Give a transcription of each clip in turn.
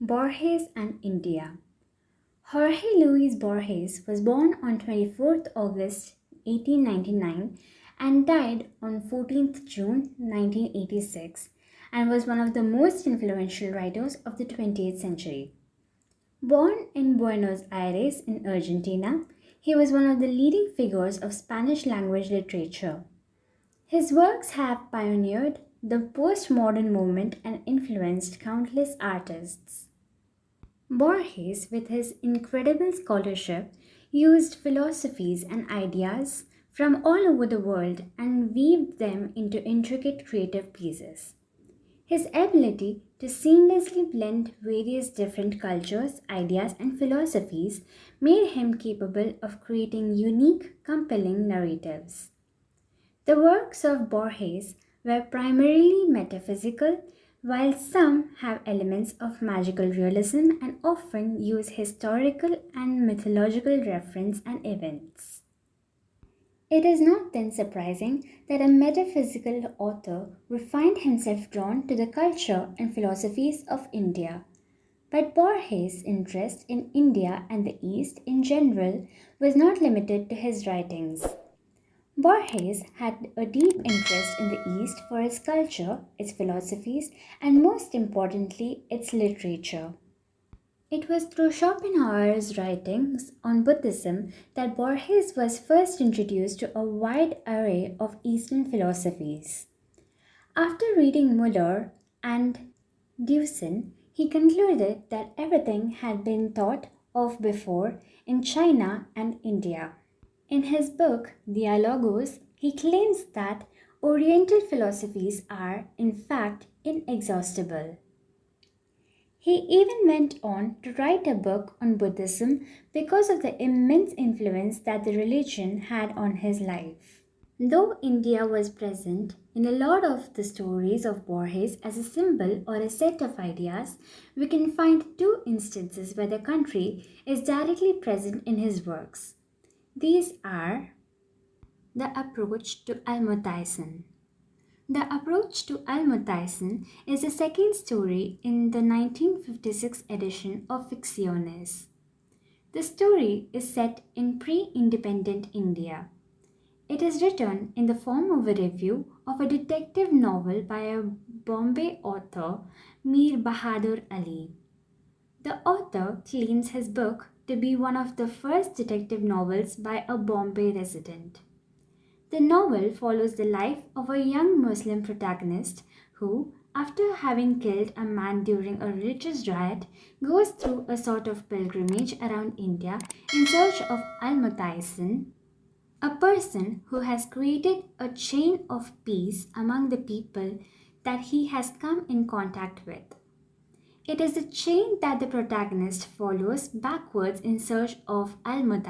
Borges and India. Jorge Luis Borges was born on 24th August 1899 and died on 14th June 1986 and was one of the most influential writers of the 20th century. Born in Buenos Aires in Argentina, he was one of the leading figures of Spanish language literature. His works have pioneered the postmodern movement and influenced countless artists. Borges, with his incredible scholarship, used philosophies and ideas from all over the world and weaved them into intricate creative pieces. His ability to seamlessly blend various different cultures, ideas, and philosophies made him capable of creating unique, compelling narratives. The works of Borges were primarily metaphysical, while some have elements of magical realism and often use historical and mythological reference and events. It is not then surprising that a metaphysical author would find himself drawn to the culture and philosophies of India. But Borges' interest in India and the East in general was not limited to his writings. Borges had a deep interest in the East for its culture, its philosophies, and most importantly, its literature. It was through Schopenhauer's writings on Buddhism that Borges was first introduced to a wide array of Eastern philosophies. After reading Muller and Tyson, he concluded that everything had been thought of before in China and India. In his book, Dialogues, he claims that Oriental philosophies are, in fact, inexhaustible. He even went on to write a book on Buddhism because of the immense influence that the religion had on his life. Though India was present in a lot of the stories of Borges as a symbol or a set of ideas, we can find two instances where the country is directly present in his works. These are the approach to Alma. The approach to Alma is the second story in the 1956 edition of Ficciones. The story is set in pre-independent India. It is written in the form of a review of a detective novel by a Bombay author, Mir Bahadur Ali. The author claims his book to be one of the first detective novels by a Bombay resident. The novel follows the life of a young Muslim protagonist who, after having killed a man during a religious riot, goes through a sort of pilgrimage around India in search of Alma, a person who has created a chain of peace among the people that he has come in contact with. It is the chain that the protagonist follows backwards in search of Alma.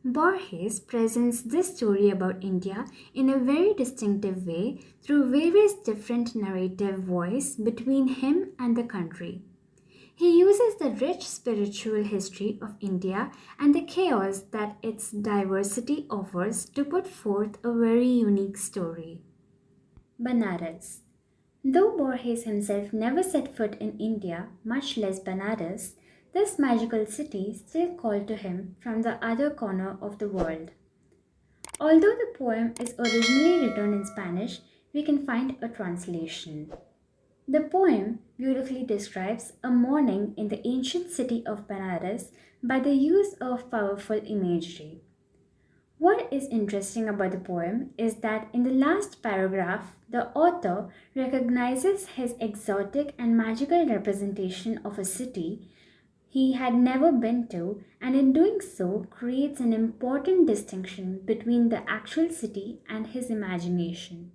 Borges presents this story about India in a very distinctive way through various different narrative voices between him and the country. He uses the rich spiritual history of India and the chaos that its diversity offers to put forth a very unique story. Banaras. Though Borges himself never set foot in India, much less Banaras, this magical city still called to him from the other corner of the world. Although the poem is originally written in Spanish, we can find a translation. The poem beautifully describes a morning in the ancient city of Banaras by the use of powerful imagery. What is interesting about the poem is that in the last paragraph, the author recognizes his exotic and magical representation of a city he had never been to, and in doing so creates an important distinction between the actual city and his imagination.